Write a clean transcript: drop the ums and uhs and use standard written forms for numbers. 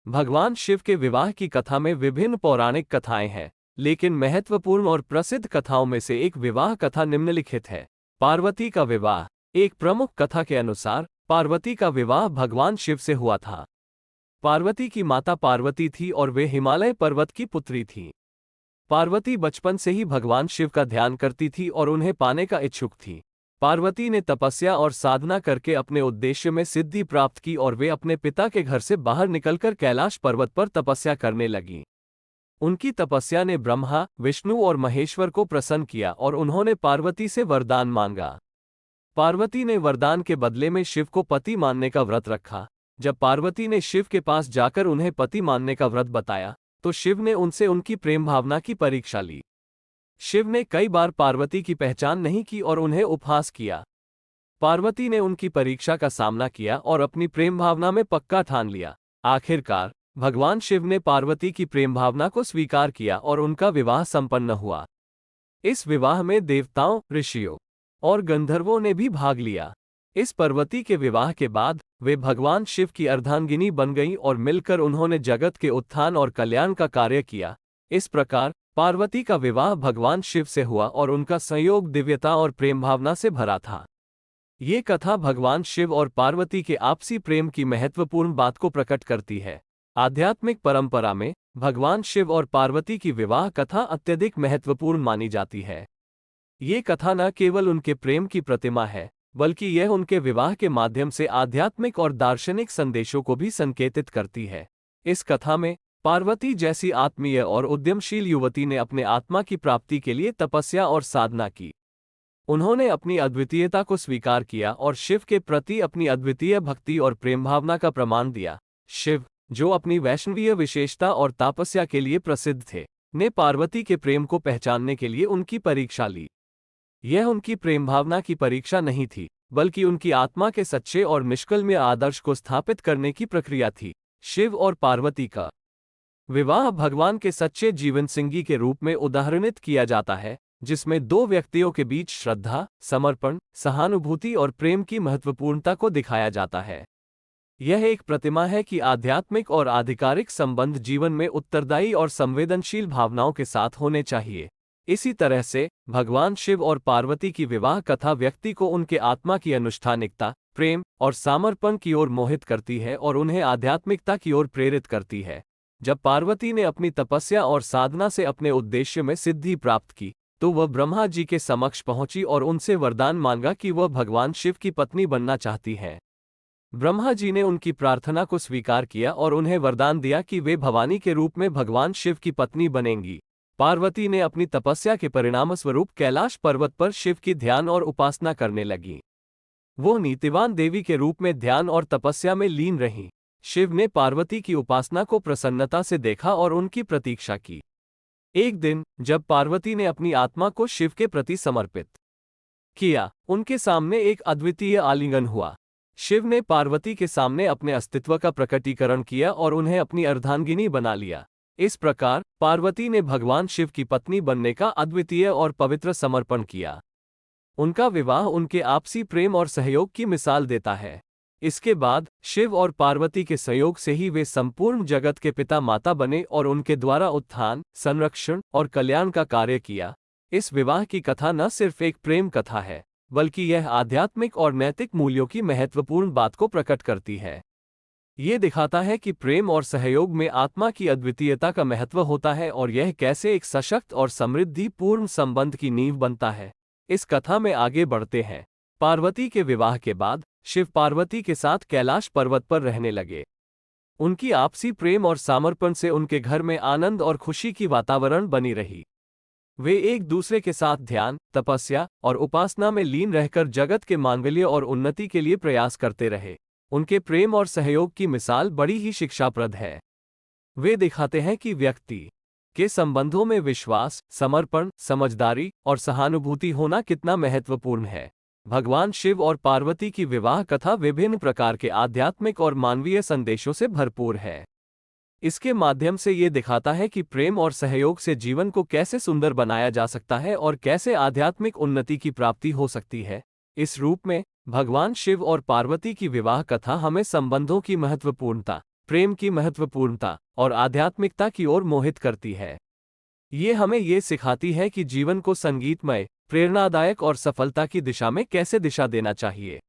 भगवान शिव के विवाह की कथा में विभिन्न पौराणिक कथाएं हैं, लेकिन महत्वपूर्ण और प्रसिद्ध कथाओं में से एक विवाह कथा निम्नलिखित है। पार्वती का विवाह। एक प्रमुख कथा के अनुसार पार्वती का विवाह भगवान शिव से हुआ था। पार्वती की माता पार्वती थी और वे हिमालय पर्वत की पुत्री थी। पार्वती बचपन से ही भगवान शिव का ध्यान करती थी और उन्हें पाने का इच्छुक थी। पार्वती ने तपस्या और साधना करके अपने उद्देश्य में सिद्धि प्राप्त की और वे अपने पिता के घर से बाहर निकलकर कैलाश पर्वत पर तपस्या करने लगीं। उनकी तपस्या ने ब्रह्मा, विष्णु और महेश्वर को प्रसन्न किया और उन्होंने पार्वती से वरदान मांगा। पार्वती ने वरदान के बदले में शिव को पति मानने का व्रत रखा। जब पार्वती ने शिव के पास जाकर उन्हें पति मानने का व्रत बताया, तो शिव ने उनसे उनकी प्रेम भावना की परीक्षा ली। शिव ने कई बार पार्वती की पहचान नहीं की और उन्हें उपहास किया। पार्वती ने उनकी परीक्षा का सामना किया और अपनी प्रेम भावना में पक्का ठान लिया। आखिरकार भगवान शिव ने पार्वती की प्रेम भावना को स्वीकार किया और उनका विवाह संपन्न हुआ। इस विवाह में देवताओं, ऋषियों और गंधर्वों ने भी भाग लिया। इस पार्वती के विवाह के बाद वे भगवान शिव की अर्धांगिनी बन गईं और मिलकर उन्होंने जगत के उत्थान और कल्याण का कार्य किया। इस प्रकार पार्वती का विवाह भगवान शिव से हुआ और उनका संयोग दिव्यता और प्रेम भावना से भरा था। ये कथा भगवान शिव और पार्वती के आपसी प्रेम की महत्वपूर्ण बात को प्रकट करती है। आध्यात्मिक परंपरा में भगवान शिव और पार्वती की विवाह कथा अत्यधिक महत्वपूर्ण मानी जाती है। ये कथा न केवल उनके प्रेम की प्रतिमा है, बल्कि यह उनके विवाह के माध्यम से आध्यात्मिक और दार्शनिक संदेशों को भी संकेतित करती है। इस कथा में पार्वती जैसी आत्मीय और उद्यमशील युवती ने अपने आत्मा की प्राप्ति के लिए तपस्या और साधना की। उन्होंने अपनी अद्वितीयता को स्वीकार किया और शिव के प्रति अपनी अद्वितीय भक्ति और प्रेम भावना का प्रमाण दिया। शिव, जो अपनी वैष्णवीय विशेषता और तपस्या के लिए प्रसिद्ध थे, ने पार्वती के प्रेम को पहचानने के लिए उनकी परीक्षा ली। यह उनकी प्रेम भावना की परीक्षा नहीं थी, बल्कि उनकी आत्मा के सच्चे और निष्कल्मय आदर्श को स्थापित करने की प्रक्रिया थी। शिव और पार्वती का विवाह भगवान के सच्चे जीवन संगी के रूप में उदाहरणित किया जाता है, जिसमें दो व्यक्तियों के बीच श्रद्धा, समर्पण, सहानुभूति और प्रेम की महत्वपूर्णता को दिखाया जाता है। यह एक प्रतिमा है कि आध्यात्मिक और आधिकारिक संबंध जीवन में उत्तरदायी और संवेदनशील भावनाओं के साथ होने चाहिए। इसी तरह से भगवान शिव और पार्वती की विवाह कथा व्यक्ति को उनके आत्मा की अनुष्ठानिकता, प्रेम और समर्पण की ओर मोहित करती है और उन्हें आध्यात्मिकता की ओर प्रेरित करती है। जब पार्वती ने अपनी तपस्या और साधना से अपने उद्देश्य में सिद्धि प्राप्त की, तो वह ब्रह्मा जी के समक्ष पहुंची और उनसे वरदान मांगा कि वह भगवान शिव की पत्नी बनना चाहती हैं। ब्रह्मा जी ने उनकी प्रार्थना को स्वीकार किया और उन्हें वरदान दिया कि वे भवानी के रूप में भगवान शिव की पत्नी बनेंगी। पार्वती ने अपनी तपस्या के परिणामस्वरूप कैलाश पर्वत पर शिव की ध्यान और उपासना करने लगी। वो नीतिवान देवी के रूप में ध्यान और तपस्या में लीन रहीं। शिव ने पार्वती की उपासना को प्रसन्नता से देखा और उनकी प्रतीक्षा की। एक दिन जब पार्वती ने अपनी आत्मा को शिव के प्रति समर्पित किया, उनके सामने एक अद्वितीय आलिंगन हुआ। शिव ने पार्वती के सामने अपने अस्तित्व का प्रकटीकरण किया और उन्हें अपनी अर्धांगिनी बना लिया। इस प्रकार पार्वती ने भगवान शिव की पत्नी बनने का अद्वितीय और पवित्र समर्पण किया। उनका विवाह उनके आपसी प्रेम और सहयोग की मिसाल देता है। इसके बाद शिव और पार्वती के सहयोग से ही वे संपूर्ण जगत के पिता माता बने और उनके द्वारा उत्थान, संरक्षण और कल्याण का कार्य किया। इस विवाह की कथा न सिर्फ एक प्रेम कथा है, बल्कि यह आध्यात्मिक और नैतिक मूल्यों की महत्वपूर्ण बात को प्रकट करती है। ये दिखाता है कि प्रेम और सहयोग में आत्मा की अद्वितीयता का महत्व होता है और यह कैसे एक सशक्त और समृद्धिपूर्ण संबंध की नींव बनता है। इस कथा में आगे बढ़ते हैं। पार्वती के विवाह के बाद शिव पार्वती के साथ कैलाश पर्वत पर रहने लगे। उनकी आपसी प्रेम और समर्पण से उनके घर में आनंद और खुशी की वातावरण बनी रही। वे एक दूसरे के साथ ध्यान, तपस्या और उपासना में लीन रहकर जगत के मांगल्य और उन्नति के लिए प्रयास करते रहे। उनके प्रेम और सहयोग की मिसाल बड़ी ही शिक्षाप्रद है। वे दिखाते हैं कि व्यक्ति के संबंधों में विश्वास, समर्पण, समझदारी और सहानुभूति होना कितना महत्वपूर्ण है। भगवान शिव और पार्वती की विवाह कथा विभिन्न प्रकार के आध्यात्मिक और मानवीय संदेशों से भरपूर है। इसके माध्यम से ये दिखाता है कि प्रेम और सहयोग से जीवन को कैसे सुंदर बनाया जा सकता है और कैसे आध्यात्मिक उन्नति की प्राप्ति हो सकती है। इस रूप में भगवान शिव और पार्वती की विवाह कथा हमें संबंधों की महत्वपूर्णता, प्रेम की महत्वपूर्णता और आध्यात्मिकता की ओर मोहित करती है। ये हमें ये सिखाती है कि जीवन को संगीतमय, प्रेरणादायक और सफलता की दिशा में कैसे दिशा देना चाहिए।